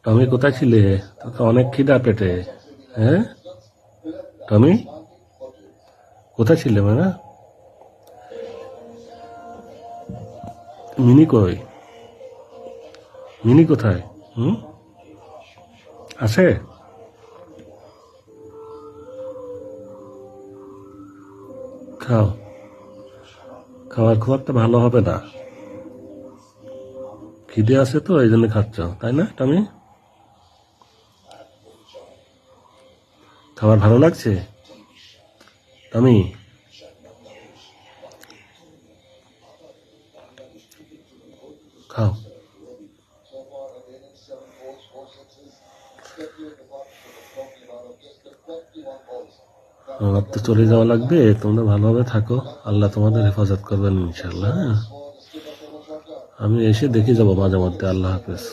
টমি কোথায় ছিলে? তোর তো অনেক খিদা পেটে। হ্যাঁ টমি, কোথায় ছিলে মানে? মিনি কই? মিনি কোথায়? হুম, আছে? খাও, খাওয়ার খুব একটা ভালো হবে না। খিদে আছে তো এই জন্য খাচ্ছ, তাই না টমি? খাবার ভালো লাগছে টমি? খাও। আমার তো চলে যাওয়া লাগবে, তোমরা ভালোভাবে থাকো, আল্লাহ তোমাদের হেফাজত করবেন ইনশাল্লাহ। হ্যাঁ, আমি এসে দেখে যাবো মাঝে মধ্যে। আল্লাহ হাফেজ।